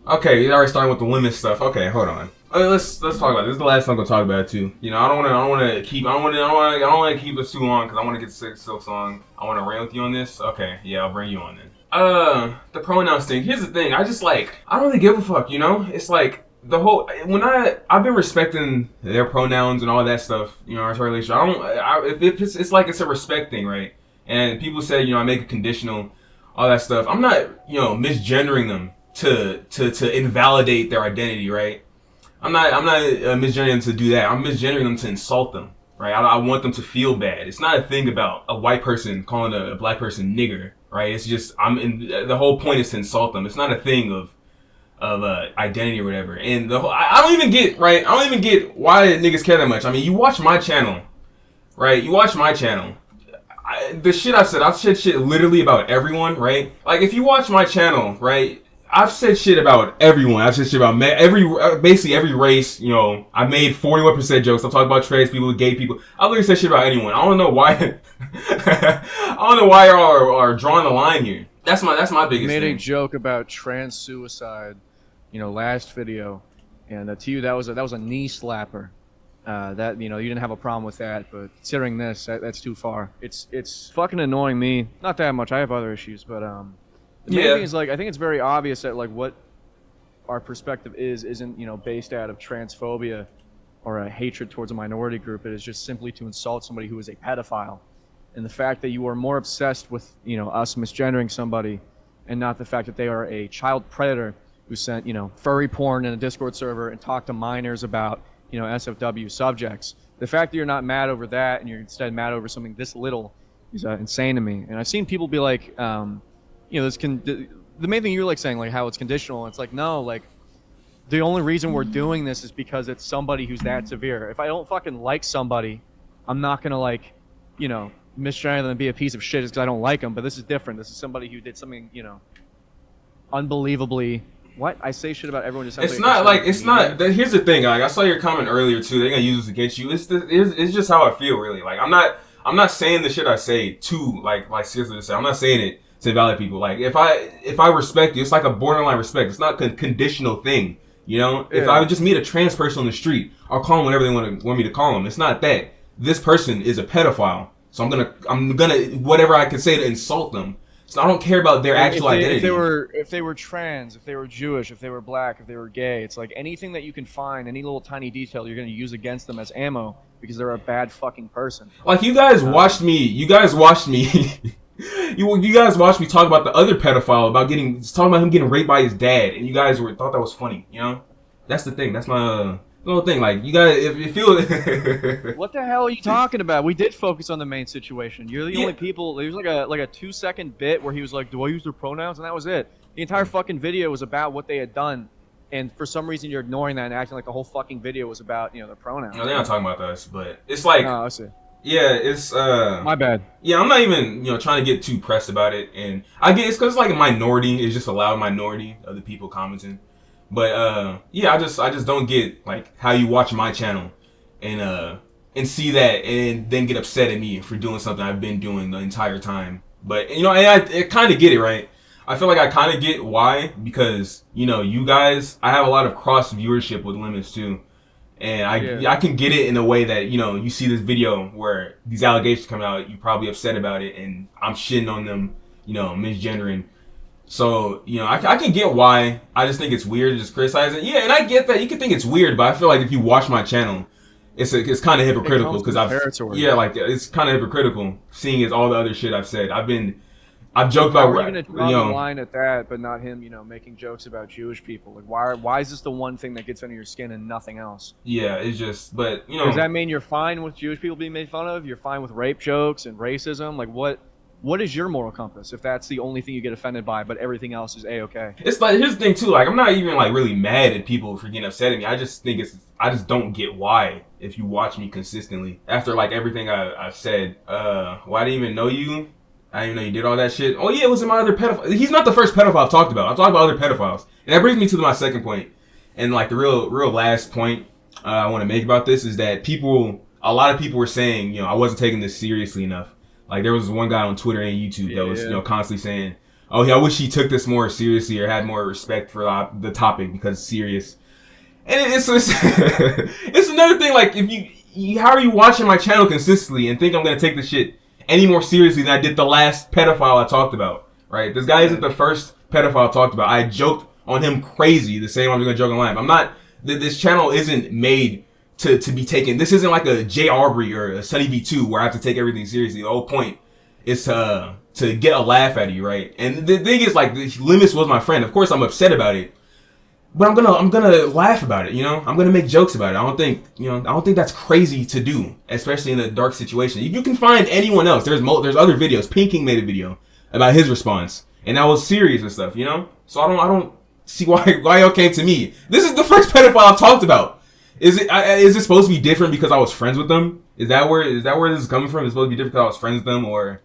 Okay, you already starting with the women's stuff. Okay, hold on. Let's talk about it. This is the last time I'm gonna talk about it too. You know, I don't wanna keep it too long because I want to get to Silk Song. I want to rant with you on this. Okay, yeah, I'll bring you on then. The pronouns thing. Here's the thing. I don't really give a fuck. You know, it's like the whole I've been respecting their pronouns and all that stuff. You know, our relationship. If it's like it's a respect thing, right? And people say, you know, I make it conditional, all that stuff. I'm not, you know, misgendering them to invalidate their identity, right? I'm not misgendering them to do that. I'm misgendering them to insult them, right? I want them to feel bad. It's not a thing about a white person calling a black person nigger, right? It's just the whole point is to insult them. It's not a thing of identity or whatever. And I don't even get, right? I don't even get why niggas care that much. I mean, you watch my channel, right? You watch my channel. The shit I've said shit literally about everyone, right? Like, if you watch my channel, right, I've said shit about everyone. I've said shit about basically every race, you know. I made 41% jokes. I'm talking about trans people, gay people. I literally said shit about anyone. I don't know why. I don't know why y'all are drawing the line here. That's my biggest thing. Made a joke about trans suicide, you know, last video, and to you that was a knee slapper. That, you know, you didn't have a problem with that, but considering this, that's too far. It's fucking annoying me. Not that much. I have other issues, but the main thing is, like, I think it's very obvious that, like, what our perspective isn't, you know, based out of transphobia or a hatred towards a minority group. It is just simply to insult somebody who is a pedophile, and the fact that you are more obsessed with, you know, us misgendering somebody, and not the fact that they are a child predator who sent, you know, furry porn in a Discord server and talked to minors about, you know, SFW subjects. The fact that you're not mad over that and you're instead mad over something this little is insane to me. And I've seen people be like, you know, the main thing you're like saying, like, how it's conditional. It's like, no, like, the only reason we're doing this is because it's somebody who's that severe. If I don't fucking like somebody, I'm not gonna, like, you know, misgender them and be a piece of shit just because I don't like them. But this is different. This is somebody who did something, you know, unbelievably. What? I say shit about everyone. Just it's not like it's not. Here's the thing. Like, I saw your comment earlier too. They're gonna use this against you. It's just how I feel, really. Like, I'm not saying the shit I say to like seriously to say. I'm not saying it to validate people. Like, if I respect you, it's like a borderline respect. It's not a conditional thing. You know, yeah. If I would just meet a trans person on the street, I'll call them whatever they want me to call them. It's not that this person is a pedophile, so I'm gonna whatever I can say to insult them. So I don't care about their actual identity. If they were trans, if they were Jewish, if they were black, if they were gay, it's like anything that you can find, any little tiny detail, you're going to use against them as ammo because they're a bad fucking person. Like, you guys watched me. You guys watched me talk about the other pedophile talking about him getting raped by his dad, and you guys thought that was funny. You know, that's the thing. That's my little thing. Like, you guys, if you feel what the hell are you talking about? We did focus on the main situation. You're the only people. There was like a 2-second bit where he was like, "Do I use their pronouns?" And that was it. The entire fucking video was about what they had done, and for some reason you're ignoring that and acting like the whole fucking video was about, you know, their pronouns. No, they're not talking about us, but it's like, no, I see. Yeah, it's my bad. Yeah, I'm not even, you know, trying to get too pressed about it, and I get it's because it's like a minority. It's just a loud minority of the people commenting. But yeah, I just don't get like how you watch my channel and see that and then get upset at me for doing something I've been doing the entire time. But, you know, and I kind of get it, right? I feel like I kind of get why, because, you know, you guys, I have a lot of cross viewership with Limus too, and I can get it in a way that, you know, you see this video where these allegations come out, you're probably upset about it, and I'm shitting on them, you know, misgendering. So, you know, I can get why. I just think it's weird to just criticize it. Yeah, and I get that. You can think it's weird, but I feel like if you watch my channel, it's kind of hypocritical because it's kind of hypocritical seeing as all the other shit I've said. I've joked about. How are you going to draw the line at that, but not him, you know, making jokes about Jewish people? Like, why is this the one thing that gets under your skin and nothing else? Yeah, it's just, but, you know. Does that mean you're fine with Jewish people being made fun of? You're fine with rape jokes and racism? Like, what is your moral compass if that's the only thing you get offended by, but everything else is A-okay? It's like, here's the thing too, like, I'm not even like really mad at people for getting upset at me. I just think I just don't get why, if you watch me consistently. After like everything I've said, well, I didn't even know you. I didn't even know you did all that shit. Oh yeah, it was in my other pedophile. He's not the first pedophile I've talked about. I've talked about other pedophiles. And that brings me to my second point. And like the real last point I want to make about this is that a lot of people were saying, you know, I wasn't taking this seriously enough. Like, there was one guy on Twitter and YouTube that was, you know, constantly saying, oh yeah, I wish he took this more seriously or had more respect for the topic because it's serious. And it's it's another thing. Like if how are you watching my channel consistently and think I'm gonna take this shit any more seriously than I did the last pedophile I talked about? Right? This guy isn't the first pedophile I talked about. I joked on him crazy the same way I'm gonna joke on live. I'm not. This channel isn't made to be taken. This isn't like a Jay Aubrey or a Sunny V2 where I have to take everything seriously. The whole point is to get a laugh out of you, right? And the thing is, like, Limus was my friend. Of course, I'm upset about it, but I'm gonna laugh about it. You know, I'm gonna make jokes about it. I don't think that's crazy to do, especially in a dark situation. If you can find anyone else, there's other videos. Pinking made a video about his response, and that was serious and stuff. You know, so I don't see why y'all came to me. This is the first pedophile I've talked about. Is it supposed to be different because I was friends with them? Is that where this is coming from? It's supposed to be different because I was friends with them, or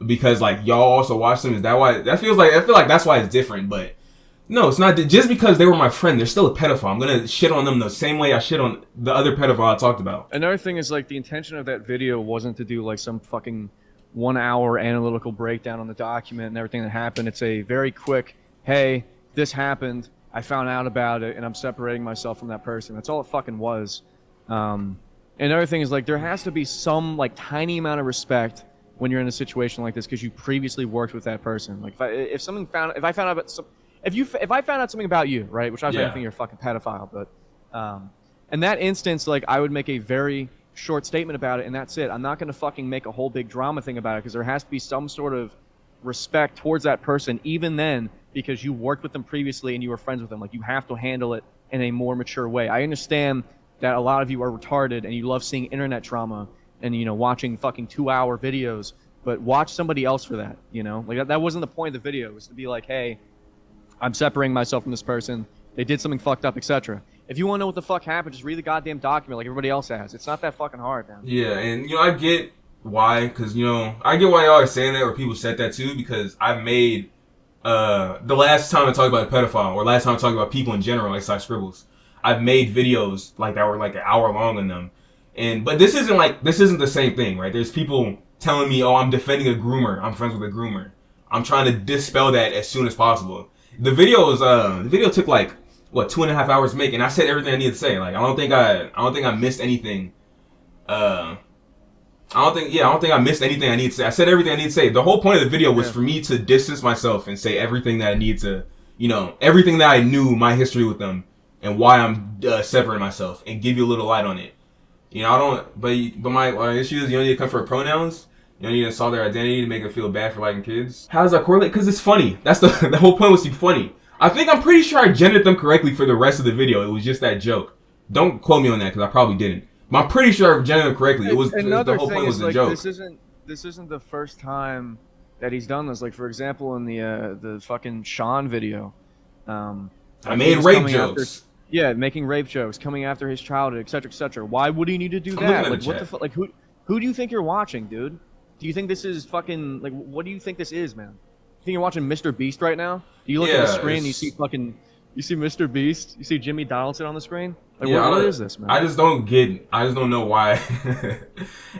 because like y'all also watched them? Is that why? I feel like that's why it's different. But no, it's not. Just because they were my friend, they're still a pedophile. I'm gonna shit on them the same way I shit on the other pedophile I talked about. Another thing is, like, the intention of that video wasn't to do like some fucking 1 hour analytical breakdown on the document and everything that happened. It's a very quick, hey, this happened, I found out about it, and I'm separating myself from that person. That's all it fucking was. And another thing is, like, there has to be some, like, tiny amount of respect when you're in a situation like this because you previously worked with that person. Like, if I found out something about you, right, which I don't think you're a fucking pedophile, but in that instance, like, I would make a very short statement about it, and that's it. I'm not gonna fucking make a whole big drama thing about it because there has to be some sort of respect towards that person, even then, because you worked with them previously and you were friends with them. Like, you have to handle it in a more mature way. I understand that a lot of you are retarded and you love seeing internet drama and, you know, watching fucking 2-hour videos, but watch somebody else for that, you know? Like, that wasn't the point of the video. It was to be like, hey, I'm separating myself from this person. They did something fucked up, etc. If you want to know what the fuck happened, just read the goddamn document like everybody else has. It's not that fucking hard, man. Yeah, and, you know, I get why, because, you know, I get why y'all are saying that, or people said that too, because I've made, the last time I talked about a pedophile, or last time I talked about people in general, like saiscribbles, I've made videos, like, that were, like, an hour long on them. But this isn't the same thing, right? There's people telling me, oh, I'm defending a groomer. I'm friends with a groomer. I'm trying to dispel that as soon as possible. The video took, like, what, 2.5 hours to make, and I said everything I needed to say. Like, I don't think I missed anything. I don't think I missed anything I need to say. I said everything I need to say. The whole point of the video was for me to distance myself and say everything that I need to, you know, everything that I knew, my history with them, and why I'm separating myself, and give you a little light on it. You know, but my issue is you don't need to come for pronouns. You don't need to insult their identity to make them feel bad for liking kids. How does that correlate? Because it's funny. That's the whole point was to be funny. I'm pretty sure I gendered them correctly for the rest of the video. It was just that joke. Don't quote me on that because I probably didn't. But I'm pretty sure I gendered them correctly. It was the whole point was the joke. This isn't the first time that he's done this. Like, for example, in the fucking Sean video, I made rape jokes. Making rape jokes, coming after his childhood, etc., etc. Why would he need to do that? Like, what the fuck? Like, who do you think you're watching, dude? Do you think this is fucking, like, what do you think this is, man? You think you're watching Mr. Beast right now? Do you look at the screen and you see Mr. Beast? You see Jimmy Donaldson on the screen? Like, what is this, man? I just don't know why.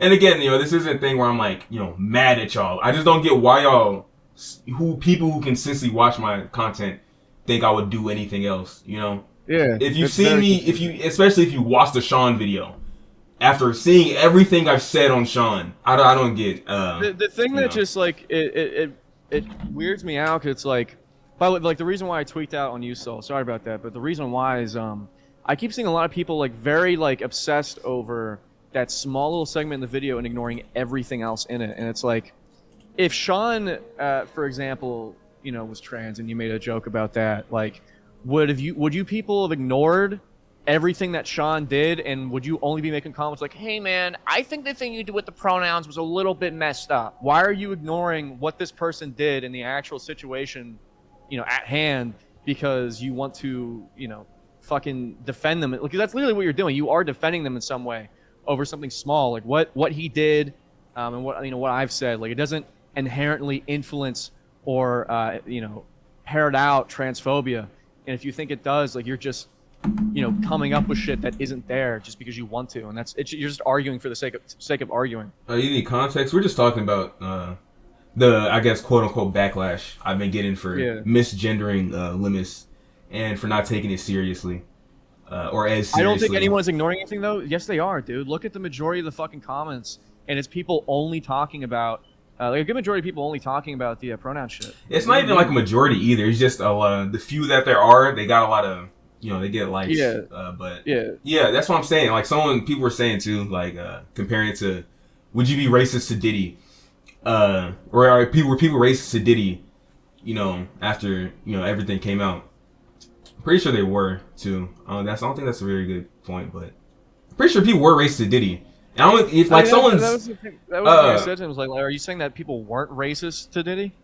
And again, you know, this isn't a thing where I'm like, you know, mad at y'all. I just don't get why y'all, people who consistently watch my content think I would do anything else, you know? Yeah. If you've seen me, especially if you watched the Sean video, after seeing everything I've said on Sean, I don't get, the thing that just, like, it weirds me out, because it's like, the reason why I tweaked out on you, so sorry about that, but the reason why is, I keep seeing a lot of people, like, very, like, obsessed over that small little segment in the video and ignoring everything else in it. And it's like, if Sean, for example, you know, was trans and you made a joke about that, like, would you people have ignored everything that Sean did, and would you only be making comments like, hey man, I think the thing you did with the pronouns was a little bit messed up. Why are you ignoring what this person did in the actual situation, you know, at hand, because you want to, you know, fucking defend them? Because that's literally what you're doing. You are defending them in some way over something small, like what he did, and what, you know, what I've said. Like, it doesn't inherently influence or you know, herald out transphobia. And if you think it does, like, you're just, you know, coming up with shit that isn't there just because you want to, and you're just arguing for the sake of arguing. You need context. We're just talking about the, I guess, quote unquote backlash I've been getting for Yeah. misgendering limus and for not taking it seriously. Or as seriously. I don't think anyone's ignoring anything though. Yes, they are, dude. Look at the majority of the fucking comments, and it's people only talking about, like a good majority of people only talking about the pronoun shit. It's not even like a majority either. It's just a lot of, the few that there are, they got a lot of, you know, they get likes. Yeah. But yeah, that's what I'm saying. Like people were saying too, like comparing it to, would you be racist to Diddy? Or are people racist to Diddy? You know, after everything came out. Pretty sure they were too. I don't think that's a very good point, but I'm pretty sure people were racist to Diddy. And I don't, if like someone's that was the thing I said to him, was like, are you saying that people weren't racist to Diddy?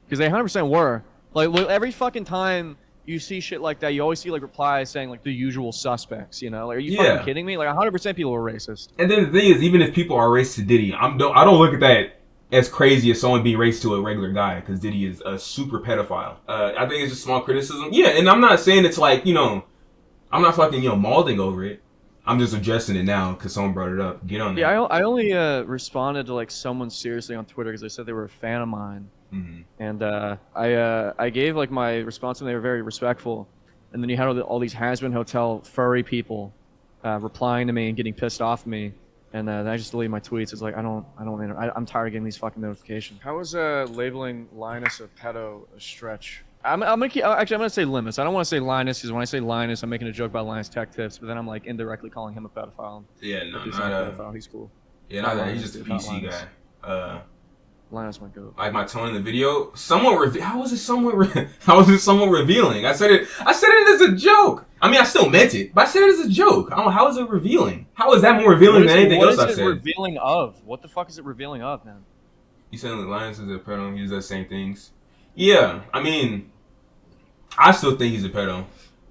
Because they 100% were. Like every fucking time you see shit like that, you always see like replies saying like the usual suspects. You know, like, are you fucking kidding me? Like 100% people were racist. And then the thing is, even if people are racist to Diddy, I don't look at that as crazy as someone being racist to a regular guy, because Diddy is a super pedophile. I think it's just small criticism. Yeah, and I'm not saying it's like, I'm not fucking, mauling over it. I'm just addressing it now because someone brought it up. Get on that. Yeah, I only responded to like someone seriously on Twitter because they said they were a fan of mine. Mm-hmm. And I gave like my response, and they were very respectful. And then you had all these Has-Been Hotel furry people replying to me and getting pissed off at me. And then I just deleted my tweets. It's like I'm tired of getting these fucking notifications. How is labeling Linus a pedo a stretch? I'm gonna say Limus. I don't want to say Linus because when I say Linus, I'm making a joke about Linus Tech Tips, but then I'm like indirectly calling him a pedophile. Yeah, no, he's not a pedophile. He's cool. Yeah, not that. He's just a PC guy. Linus might go. Like my tone in the video, how was it somewhat revealing? I said it as a joke. I mean, I still meant it, but I said it as a joke. I don't know, how is it revealing? How is that more revealing than anything else I've said? What is it revealing of? What the fuck is it revealing of, man? You saying that Linus is a pedo? He does the same things. Yeah, I mean, I still think he's a pedo.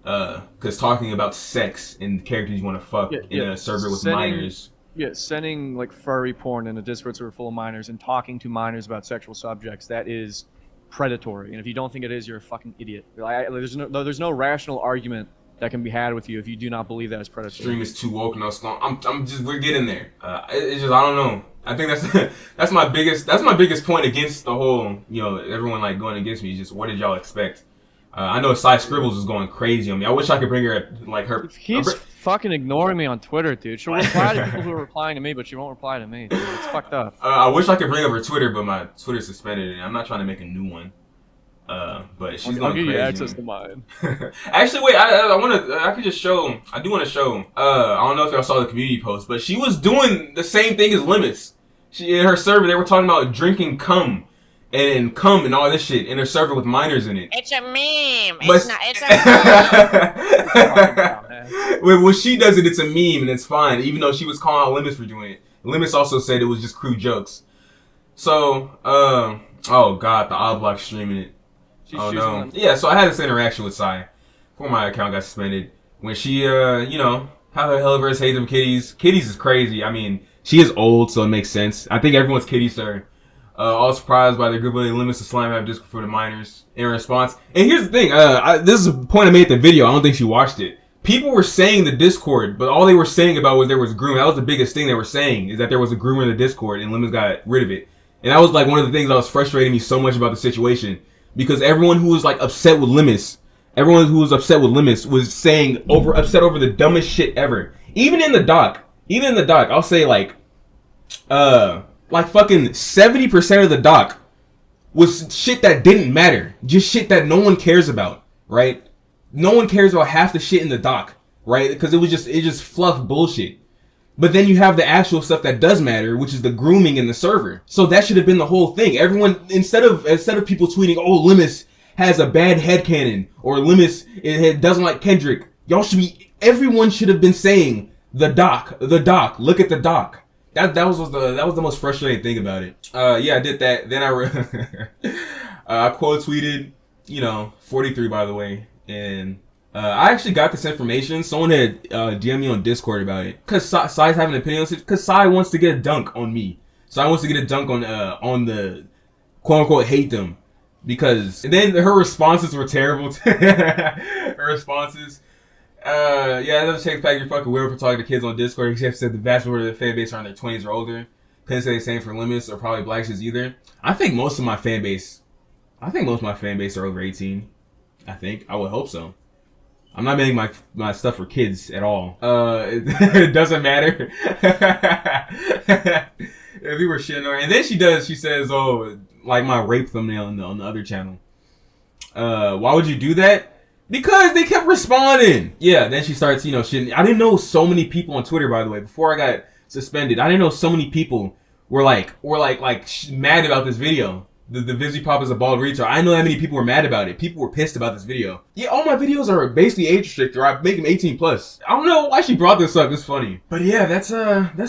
Because talking about sex and characters you want to fuck in a server with minors. Yeah, sending like furry porn in a Discord server full of minors and talking to minors about sexual subjects, that is predatory. And if you don't think it is, you're a fucking idiot. There's no rational argument that can be had with you if you do not believe that is predatory. Stream is too woke. No, we're getting there. It's just, I don't know. I think that's my biggest point against the whole, everyone like going against me. Is just, what did y'all expect? I know saiscribbles is going crazy on me. I wish I could bring her He keeps fucking ignoring me on Twitter, dude. She'll reply to people who are replying to me, but she won't reply to me, dude. It's fucked up. I wish I could bring up her Twitter, but my Twitter's suspended, and I'm not trying to make a new one. But she's going crazy. I'll give you access to mine. Actually, wait. I could just show. I do want to show. I don't know if y'all saw the community post, but she was doing the same thing as Limus. In her server, they were talking about drinking cum and all this shit in her server with minors in it. It's a meme. It's a meme. When she does it, it's a meme and it's fine. Even though she was calling out Limus for doing it. Limus also said it was just crude jokes. So, oh god, the Oblak streaming it. Oh no. Yeah, so I had this interaction with Sai before my account got suspended. When she, how the hell of her hates of kitties. Kitties is crazy. I mean, she is old, so it makes sense. I think everyone's kitties to her. All surprised by their good ability to limit the slime have Discord for the minors in response. And here's the thing, this is a point I made in the video. I don't think she watched it. People were saying the Discord, but all they were saying about was there was grooming. That was the biggest thing they were saying, is that there was a groomer in the Discord and Limus got rid of it. And that was like one of the things that was frustrating me so much about the situation. Because everyone who was like upset with Limus, was saying upset over the dumbest shit ever. Even in the doc, I'll say like fucking 70% of the doc was shit that didn't matter. Just shit that no one cares about, right? No one cares about half the shit in the doc, right? Because it just fluff bullshit. But then you have the actual stuff that does matter, which is the grooming in the server. So that should have been the whole thing. Everyone, instead of people tweeting, oh, Limus has a bad headcanon, or Limus doesn't like Kendrick, everyone should have been saying the doc, look at the doc. That was the most frustrating thing about it. Yeah, I did that. Then I quote tweeted, 43 by the way, and I actually got this information. Someone had DM me on Discord about it. Cause Sai's having an opinion on it. Cause Sai wants to get a dunk on me. Sai wants to get a dunk on the quote unquote hate them. And then her responses were terrible. Her responses. Yeah, it doesn't take the fact you're fucking weird for talking to kids on Discord. Except said the vast majority of the fan base are in their 20s or older. Couldn't say the same for limus or probably black shits either. I think most of my fan base are over 18. I would hope so. I'm not making my stuff for kids at all. It doesn't matter. If you were shitting on her. And then she says, oh, like my rape thumbnail on the other channel. Why would you do that? Because they kept responding. Yeah, then she starts, shitting. I didn't know so many people on Twitter, by the way, before I got suspended. I didn't know so many people were mad about this video. The Vizzy Pop is a bald retard. I know how many people were mad about it. People were pissed about this video. Yeah, all my videos are basically age restricted, or I make them 18 plus. I don't know why she brought this up. It's funny. But yeah, that's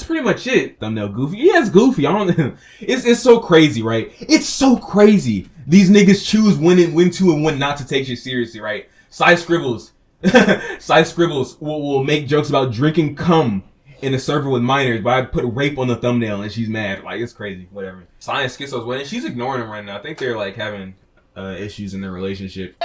pretty much it. Thumbnail goofy. Yeah, it's goofy. I don't. It's so crazy, right? It's so crazy. These niggas choose when to and when not to take shit seriously, right? Saiscribbles will make jokes about drinking cum in a server with minors, but I put rape on the thumbnail and she's mad. Like, it's crazy. Whatever. Science Schizo's wedding. She's ignoring him right now. I think they're like having issues in their relationship.